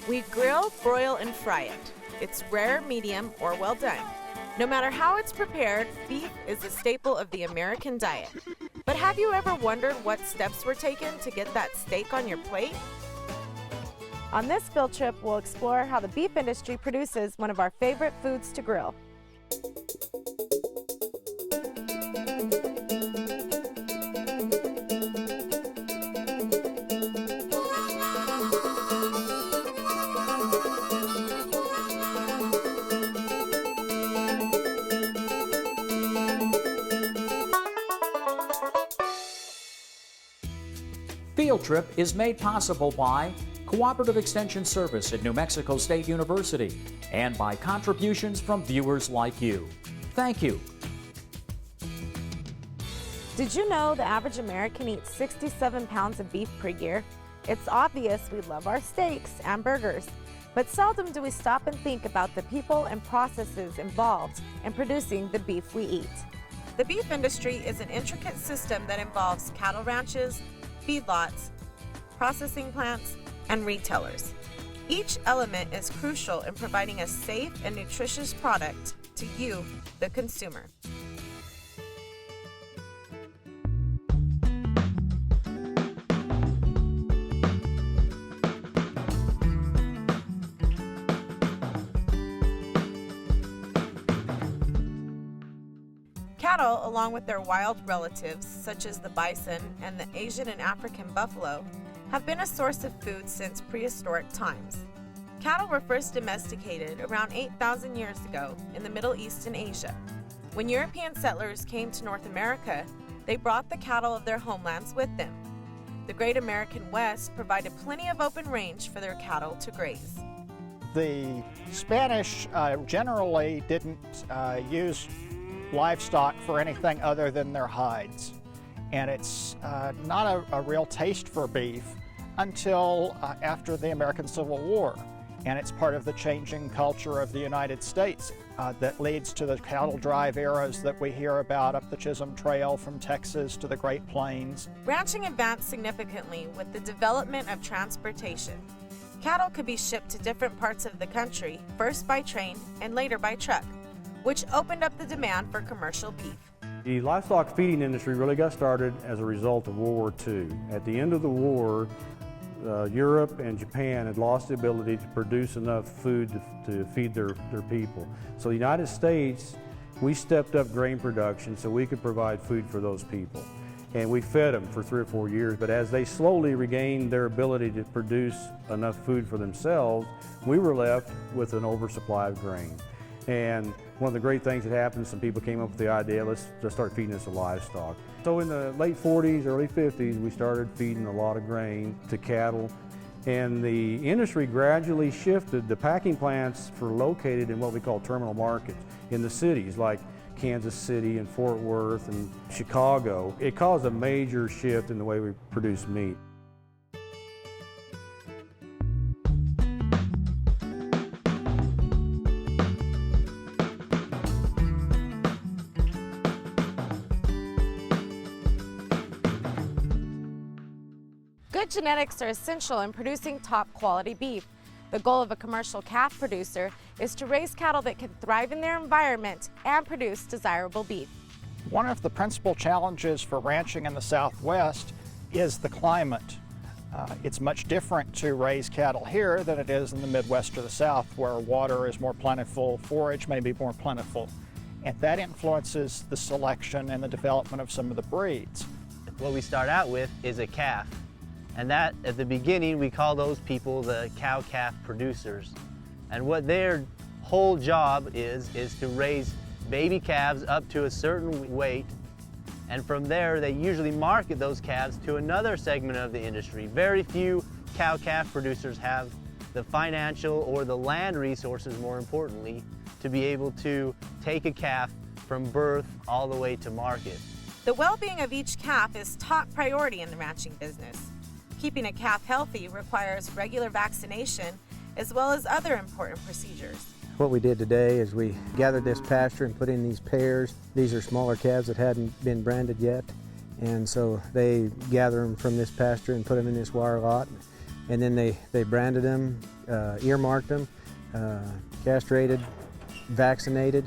We grill, broil, and fry it. It's rare, medium, or well done. No matter how it's prepared, beef is a staple of the American diet. But have you ever wondered what steps were taken to get that steak on your plate? On this field trip, we'll explore how the beef industry produces one of our favorite foods to grill. Field Trip is made possible by Cooperative Extension Service at New Mexico State University and by contributions from viewers like you. Thank you. Did you know the average American eats 67 pounds of beef per year? It's obvious we love our steaks and burgers, but seldom do we stop and think about the people and processes involved in producing the beef we eat. The beef industry is an intricate system that involves cattle ranches, feedlots, processing plants, and retailers. Each element is crucial in providing a safe and nutritious product to you, the consumer. Cattle, along with their wild relatives, such as the bison and the Asian and African buffalo, have been a source of food since prehistoric times. Cattle were first domesticated around 8,000 years ago in the Middle East and Asia. When European settlers came to North America, they brought the cattle of their homelands with them. The Great American West provided plenty of open range for their cattle to graze. The Spanish generally didn't use livestock for anything other than their hides. And it's not a real taste for beef until after the American Civil War. And it's part of the changing culture of the United States that leads to the cattle drive eras that we hear about up the Chisholm Trail from Texas to the Great Plains. Ranching advanced significantly with the development of transportation. Cattle could be shipped to different parts of the country, first by train and later by truck, which opened up the demand for commercial beef. The livestock feeding industry really got started as a result of World War II. At the end of the war, Europe and Japan had lost the ability to produce enough food to feed their people. So the United States, we stepped up grain production so we could provide food for those people. And we fed them for 3 or 4 years, but as they slowly regained their ability to produce enough food for themselves, we were left with an oversupply of grain. And one of the great things that happened, some people came up with the idea, let's just start feeding this to livestock. So in the late 40s, early 50s, we started feeding a lot of grain to cattle. And the industry gradually shifted. The packing plants were located in what we call terminal markets in the cities like Kansas City and Fort Worth and Chicago. It caused a major shift in the way we produce meat. Good genetics are essential in producing top quality beef. The goal of a commercial calf producer is to raise cattle that can thrive in their environment and produce desirable beef. One of the principal challenges for ranching in the Southwest is the climate. It's much different to raise cattle here than it is in the Midwest or the South, where water is more plentiful, forage may be more plentiful, and that influences the selection and the development of some of the breeds. What we start out with is a calf. And that, at the beginning, we call those people the cow-calf producers. And what their whole job is to raise baby calves up to a certain weight. And from there, they usually market those calves to another segment of the industry. Very few cow-calf producers have the financial or the land resources, more importantly, to be able to take a calf from birth all the way to market. The well-being of each calf is top priority in the ranching business. Keeping a calf healthy requires regular vaccination as well as other important procedures. What we did today is we gathered this pasture and put in these pairs. These are smaller calves that hadn't been branded yet, and so they gather them from this pasture and put them in this wire lot. and then they branded them, earmarked them, castrated, vaccinated.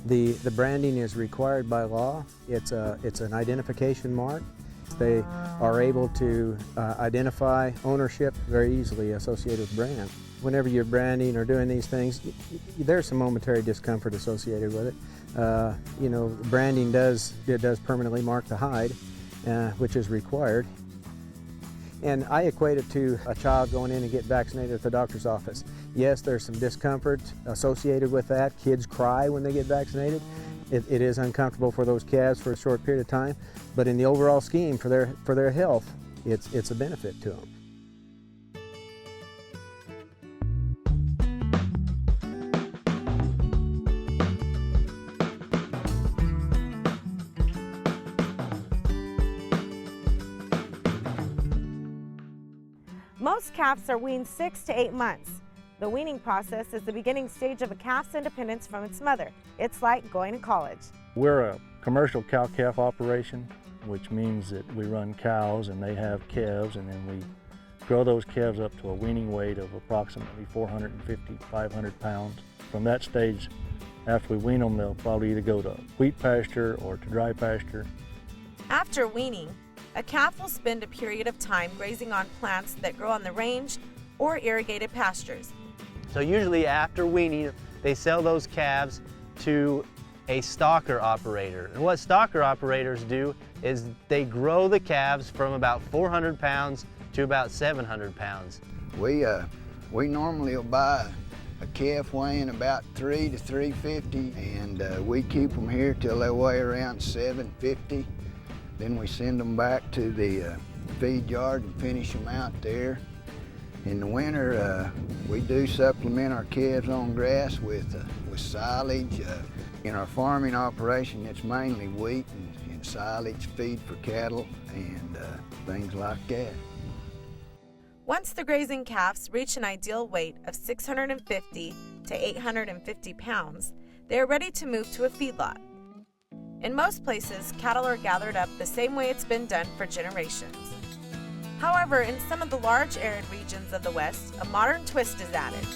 The branding is required by law. It's an identification mark. They are able to identify ownership very easily associated with brand. Whenever you're branding or doing these things, there's some momentary discomfort associated with it. You know, branding does permanently mark the hide, which is required. And I equate it to a child going in and get vaccinated at the doctor's office. Yes, there's some discomfort associated with that. Kids cry when they get vaccinated. It is uncomfortable for those calves for a short period of time, but in the overall scheme for their health, it's a benefit to them. Most calves are weaned 6 to 8 months. The weaning process is the beginning stage of a calf's independence from its mother. It's like going to college. We're a commercial cow-calf operation, which means that we run cows and they have calves, and then we grow those calves up to a weaning weight of approximately 450, 500 pounds. From that stage, after we wean them, they'll probably either go to wheat pasture or to dry pasture. After weaning, a calf will spend a period of time grazing on plants that grow on the range or irrigated pastures. So usually after weaning, they sell those calves to a stocker operator. And what stocker operators do is they grow the calves from about 400 pounds to about 700 pounds. We normally will buy a calf weighing about 3 to 350, and we keep them here till they weigh around 750. Then we send them back to the feed yard and finish them out there. In the winter, we do supplement our calves on grass with silage. In our farming operation, it's mainly wheat and silage feed for cattle and things like that. Once the grazing calves reach an ideal weight of 650 to 850 pounds, they are ready to move to a feedlot. In most places, cattle are gathered up the same way it's been done for generations. However, in some of the large arid regions of the West, a modern twist is added.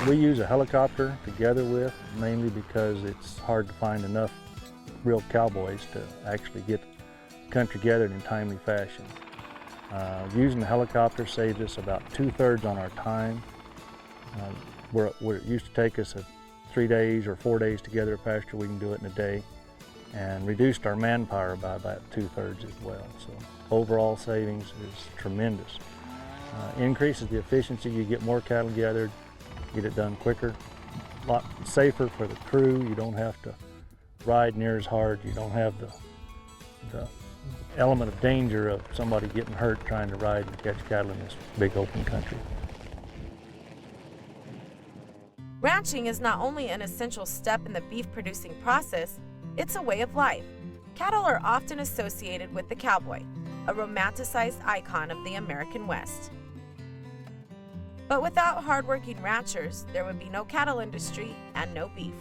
We use a helicopter together with, mainly because it's hard to find enough real cowboys to actually get the country together in timely fashion. Using the helicopter saved us about 2/3 on our time. Where it used to take us 3 days or 4 days to gather a pasture, we can do it in a day, and reduced our manpower by about 2/3 as well. So overall savings is tremendous. Increases the efficiency, you get more cattle gathered, get it done quicker, a lot safer for the crew. You don't have to ride near as hard. You don't have the element of danger of somebody getting hurt trying to ride and catch cattle in this big open country. Ranching is not only an essential step in the beef producing process, it's a way of life. Cattle are often associated with the cowboy, a romanticized icon of the American West. But without hardworking ranchers, there would be no cattle industry and no beef.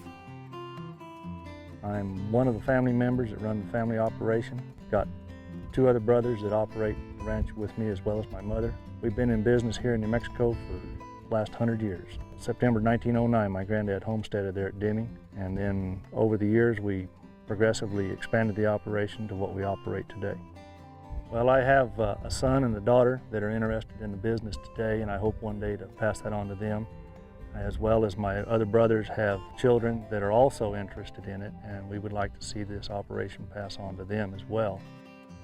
I'm one of the family members that run the family operation. Got 2 other brothers that operate the ranch with me, as well as my mother. We've been in business here in New Mexico for the last 100 years. September 1909, my granddad homesteaded there at Deming, and then over the years we progressively expanded the operation to what we operate today. Well, I have a son and a daughter that are interested in the business today, and I hope one day to pass that on to them, as well as my other brothers have children that are also interested in it, and we would like to see this operation pass on to them as well.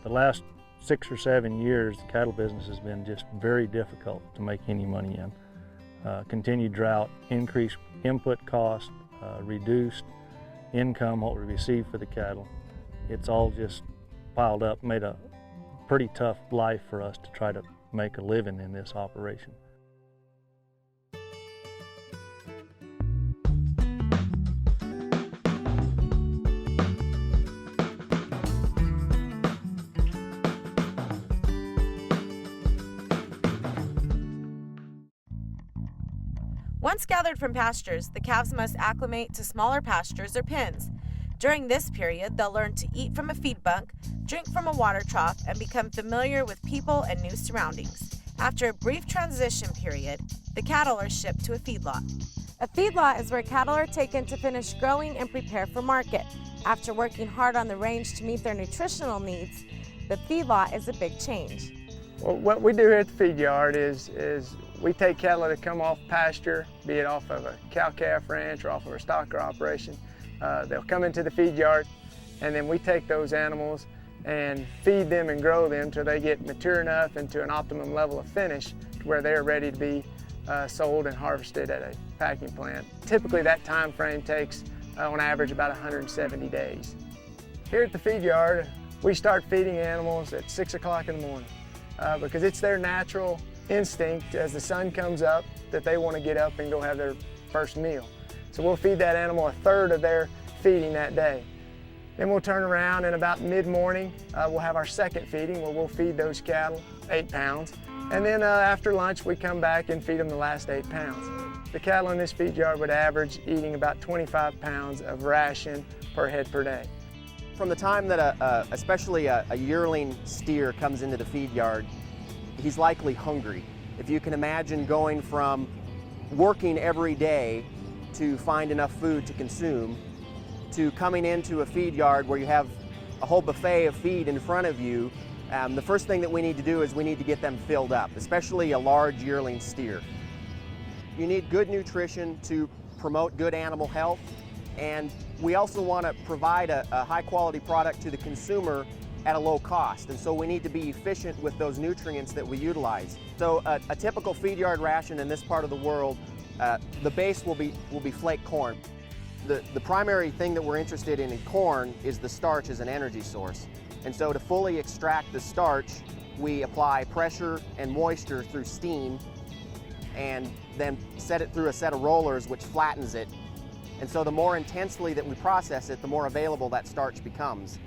The last 6 or 7 years, the cattle business has been just very difficult to make any money in. Continued drought, increased input cost, reduced income, what we receive for the cattle. It's all just piled up, made a pretty tough life for us to try to make a living in this operation. Once gathered from pastures, the calves must acclimate to smaller pastures or pens. During this period, they'll learn to eat from a feed bunk, drink from a water trough, and become familiar with people and new surroundings. After a brief transition period, the cattle are shipped to a feedlot. A feedlot is where cattle are taken to finish growing and prepare for market. After working hard on the range to meet their nutritional needs, the feedlot is a big change. Well, what we do here at the feed yard is we take cattle that come off pasture, be it off of a cow-calf ranch or off of a stocker operation. They'll come into the feed yard, and then we take those animals and feed them and grow them till they get mature enough and to an optimum level of finish to where they're ready to be sold and harvested at a packing plant. Typically that time frame takes on average about 170 days. Here at the feed yard, we start feeding animals at 6 o'clock in the morning because it's their natural instinct as the sun comes up that they want to get up and go have their first meal. So we'll feed that animal a third of their feeding that day. Then we'll turn around and about mid-morning, we'll have our second feeding where we'll feed those cattle 8 pounds. And then after lunch, we come back and feed them the last 8 pounds. The cattle in this feed yard would average eating about 25 pounds of ration per head per day. From the time that especially a yearling steer comes into the feed yard, he's likely hungry. If you can imagine going from working every day to find enough food to consume, to coming into a feed yard where you have a whole buffet of feed in front of you, the first thing that we need to do is we need to get them filled up, especially a large yearling steer. You need good nutrition to promote good animal health, and we also want to provide a high quality product to the consumer at a low cost, and so we need to be efficient with those nutrients that we utilize. So a typical feed yard ration in this part of the world, the base will be flake corn. The primary thing that we're interested in corn is the starch as an energy source. And so to fully extract the starch, we apply pressure and moisture through steam and then set it through a set of rollers which flattens it. And so the more intensely that we process it, the more available that starch becomes.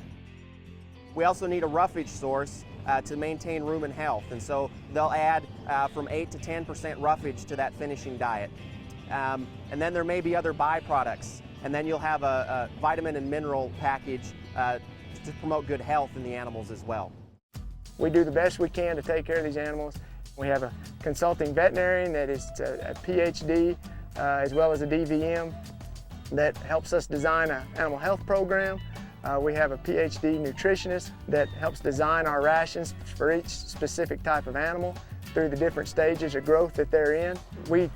We also need a roughage source to maintain rumen health. And so they'll add from 8 to 10% roughage to that finishing diet. And then there may be other byproducts. And then you'll have a vitamin and mineral package to promote good health in the animals as well. We do the best we can to take care of these animals. We have a consulting veterinarian that is a PhD as well as a DVM that helps us design an animal health program. We have a PhD nutritionist that helps design our rations for each specific type of animal through the different stages of growth that they're in. We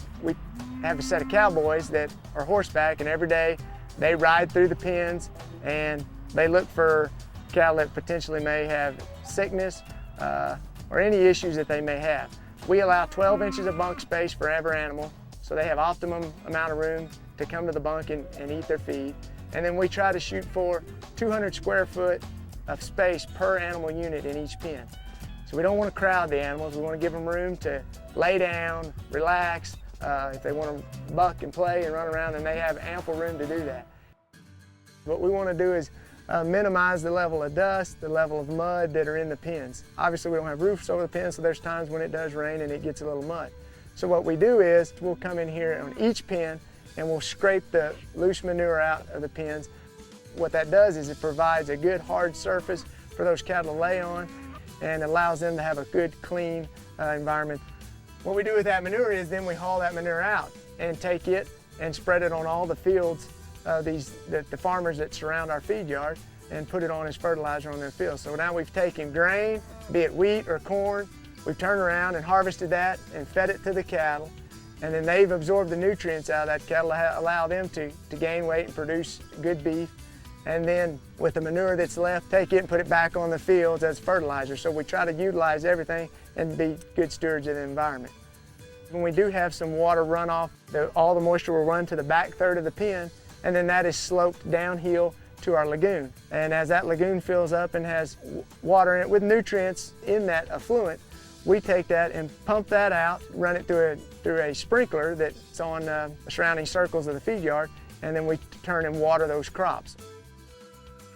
have a set of cowboys that are horseback, and every day they ride through the pens and they look for cattle that potentially may have sickness or any issues that they may have. We allow 12 inches of bunk space for every animal, so they have optimum amount of room to come to the bunk and eat their feed. And then we try to shoot for 200 square foot of space per animal unit in each pen. So we don't want to crowd the animals. We want to give them room to lay down, relax. If they want to buck and play and run around, and they have ample room to do that. What we want to do is minimize the level of dust, the level of mud that are in the pens. Obviously we don't have roofs over the pens, so there's times when it does rain and it gets a little mud. So what we do is we'll come in here on each pen and we'll scrape the loose manure out of the pens. What that does is it provides a good hard surface for those cattle to lay on and allows them to have a good clean environment. What we do with that manure is then we haul that manure out and take it and spread it on all the fields, the farmers that surround our feed yard, and put it on as fertilizer on their fields. So now we've taken grain, be it wheat or corn, we've turned around and harvested that and fed it to the cattle, and then they've absorbed the nutrients out of that cattle to allow them to gain weight and produce good beef. And then with the manure that's left, take it and put it back on the fields as fertilizer. So we try to utilize everything and be good stewards of the environment. When we do have some water runoff, all the moisture will run to the back third of the pen, and then that is sloped downhill to our lagoon. And as that lagoon fills up and has water in it with nutrients in that effluent, we take that and pump that out, run it through a sprinkler that's on the surrounding circles of the feed yard, and then we turn and water those crops.